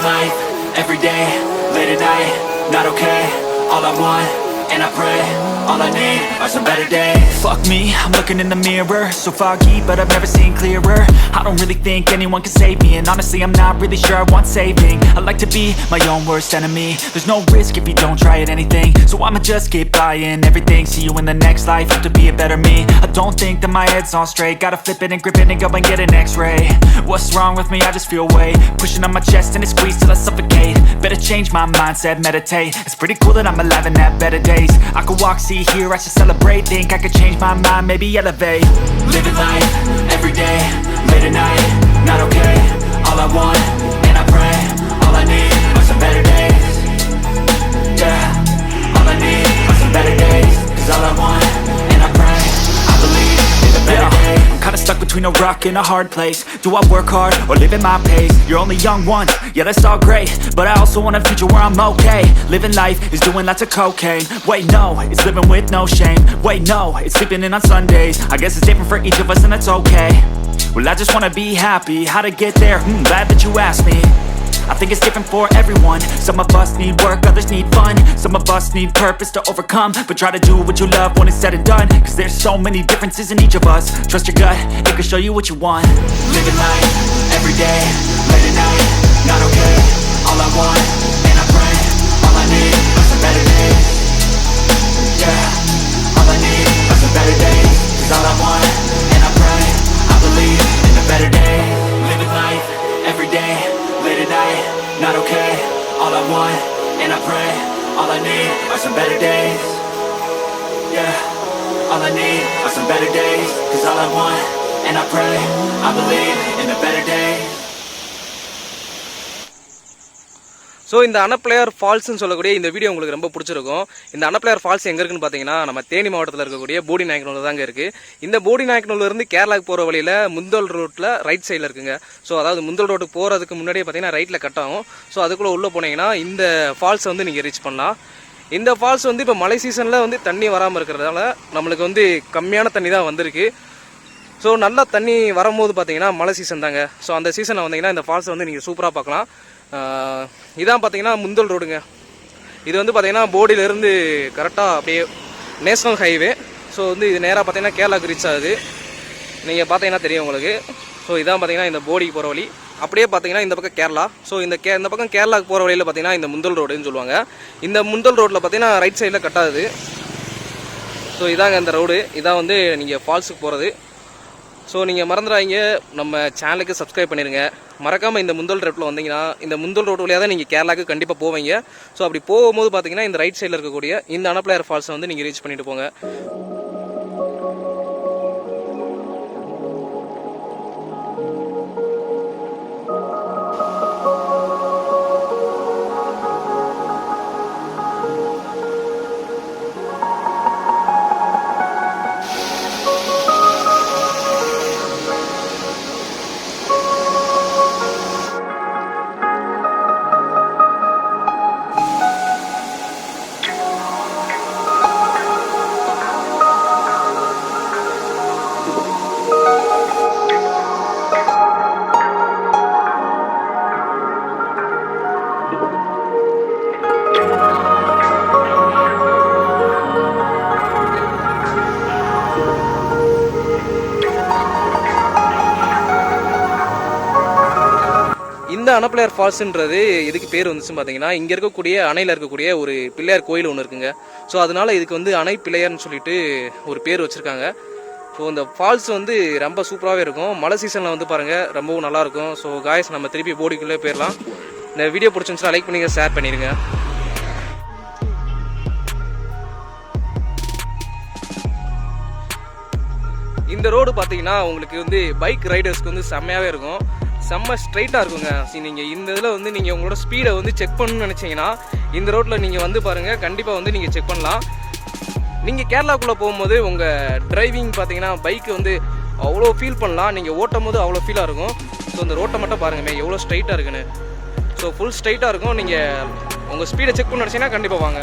life, every day, late at night, not okay. All I want, and I pray, all I need are some better days. Fuck me, I'm looking in the mirror, so foggy, but I've never seen clearer. I don't really think anyone can save me, and honestly I'm not really sure I want saving. I like to be my own worst enemy. There's no risk if you don't try at anything, so I'ma just keep buying everything. See you in the next life, have to be a better me. I don't think that my head's on straight, gotta flip it and grip it and go and get an x-ray. What's wrong with me? I just feel weight pushing on my chest and it squeezes till I suffocate. Better change my mindset, meditate. It's pretty cool that I'm alive and have better days. I could walk, see, hear, I should celebrate. Think I could change my mind, maybe elevate. Living life, every day, late at night, not okay. All I want, and I pray, all I need are some better days. Yeah, all I need are some better days. Cause all I want, and I pray, I believe in the better days. I'm kinda stuck between a rock and a hard place. Do I work hard or live at my pace? You're only young once, yeah that's all great, but I also want a future where I'm okay. Living life is doing lots of cocaine. Wait no, it's living with no shame. Wait no, it's sleeping in on Sundays. I guess it's different for each of us and that's okay. Well I just wanna be happy, how to get there? Glad that you asked me. I think it's different for everyone. Some of us need work, others need fun. Some of us need purpose to overcome. But try to do what you love when it's said and done. Cause there's so many differences in each of us. Trust your gut, it can show you what you want. Living life, every day, late at night, not okay. All I want, and I pray, all I need are some better days. Yeah, all I need are some better days. Cause all I want, and I pray, I believe in the better days. Living life, every day, late at night, not okay. All I want, and I pray, all I need are some better days. Yeah, all I need are some better days. Cause all I want, and I pray, I believe in the better days. So இந்த அனப்ளையர் ஃபால்ஸ்னு சொல்லக்கூடிய இந்த video உங்களுக்கு ரொம்ப பிடிச்சிருக்கும். இந்த அனப்ளையர் falls எங்கே இருக்குன்னு பார்த்தீங்கன்னா நம்ம தேனி மாவட்டத்தில் இருக்கக்கூடிய போடி நாயக்கனூர் தாங்க இருக்குது. இந்த போடி நாயக்கனூர்லேருந்து கேரளாவுக்கு போகிற வழியில் முந்தல் ரோட்டில் ரைட் சைடில் இருக்குங்க. ஸோ அதாவது முந்தல் ரோட்டுக்கு போகிறதுக்கு முன்னாடியே பார்த்தீங்கன்னா ரைட்டில் கட் ஆகும். ஸோ அதுக்குள்ளே உள்ளே போனீங்கன்னா இந்த ஃபால்ஸை வந்து நீங்கள் ரீச் பண்ணலாம். இந்த ஃபால்ஸ் வந்து இப்போ மழை சீசனில் வந்து தண்ணி வராமல் இருக்கிறதால நம்மளுக்கு வந்து கம்மியான தண்ணி தான் வந்திருக்கு. ஸோ நல்லா தண்ணி வரும்போது பார்த்தீங்கன்னா மழை சீசன் தாங்க. ஸோ அந்த சீசனில் வந்தீங்கன்னா இந்த ஃபால்ஸை வந்து நீங்கள் சூப்பராக பார்க்கலாம். இதான் பார்த்தீங்கன்னா முந்தல் ரோடுங்க. இது வந்து பார்த்தீங்கன்னா போடியிலேருந்து கரெக்டாக அப்படியே நேஷனல் ஹைவே. ஸோ வந்து இது நேராக பார்த்தீங்கன்னா கேரளாவுக்கு ரீச் ஆகுது. நீங்கள் பார்த்தீங்கன்னா தெரியும் உங்களுக்கு. ஸோ இதான் பார்த்தீங்கன்னா இந்த போடிக்கு போகிற வழி. அப்படியே பார்த்தீங்கன்னா இந்த பக்கம் கேரளா. ஸோ இந்த பக்கம் கேரளாவுக்கு போகிற வழியில் பார்த்தீங்கன்னா இந்த முந்தல் ரோடுன்னு சொல்லுவாங்க. இந்த முந்தல் ரோட்டில் பார்த்தீங்கன்னா ரைட் சைடில் கட்டாகுது. ஸோ இதாங்க இந்த ரோடு. இதான் வந்து நீங்கள் ஃபால்ஸுக்கு போகிறது. ஸோ நீங்கள் மறந்துடாதீங்க, நம்ம சேனலுக்கு சப்ஸ்கிரைப் பண்ணிடுங்க. மறக்காமல் இந்த முந்தல் ரோட்டில் வந்தீங்கன்னா இந்த முந்தல் ரோடு வழியாக தான் நீங்கள் கேரளாவுக்கு கண்டிப்பாக போவீங்க. ஸோ அப்படி போகும்போது பார்த்தீங்கன்னா இந்த ரைட் சைடில் இருக்கக்கூடிய இந்த அனப்ளையர் ஃபால்ஸை வந்து நீங்கள் ரீச் பண்ணிட்டு போங்க. இந்த அனப்ளையர் ஃபால்ஸ்ன்றது எதுக்கு பேர் வந்துச்சுன்னு பார்த்தீங்கன்னா இங்கே இருக்கக்கூடிய அணையில் இருக்கக்கூடிய ஒரு பிள்ளையார் கோயில் ஒன்று இருக்குங்க. ஸோ அதனால இதுக்கு வந்து அணை பிள்ளையார்னு சொல்லிட்டு ஒரு பேர் வச்சுருக்காங்க. ஸோ இந்த ஃபால்ஸ் வந்து ரொம்ப சூப்பராகவே இருக்கும். மழை சீசனில் வந்து பாருங்கள் ரொம்பவும் நல்லாயிருக்கும். ஸோ காய்ஸ் நம்ம திருப்பி போடிக்குள்ளே போயிடலாம். இந்த வீடியோ பிடிச்சிருந்துச்சுன்னா லைக் பண்ணிங்க, ஷேர் பண்ணிடுங்க. இந்த ரோடு பார்த்தீங்கன்னா உங்களுக்கு வந்து பைக் ரைடர்ஸ்க்கு வந்து செம்மையாகவே இருக்கும். செம்ம ஸ்ட்ரைட்டாக இருக்குங்க. நீங்கள் இந்த இதில் வந்து நீங்கள் உங்களோட ஸ்பீடை வந்து செக் பண்ணணும்னு நினச்சிங்கன்னா இந்த ரோட்டில் நீங்கள் வந்து பாருங்கள், கண்டிப்பாக வந்து நீங்கள் செக் பண்ணலாம். நீங்கள் கேரளாக்குள்ளே போகும்போது உங்கள் டிரைவிங் பார்த்தீங்கன்னா பைக்கு வந்து அவ்வளோ ஃபீல் பண்ணலாம். நீங்கள் ஓட்டும் போது அவ்வளோ ஃபீலாக இருக்கும். ஸோ இந்த ரோட்டை மட்டும் பாருங்கமே எவ்வளோ ஸ்ட்ரைட்டாக இருக்குன்னு. ஸோ ஃபுல் ஸ்ட்ரைட்டாக இருக்கும். நீங்கள் உங்கள் ஸ்பீடை செக் பண்ண நினச்சிங்கன்னா கண்டிப்பாக வாங்க.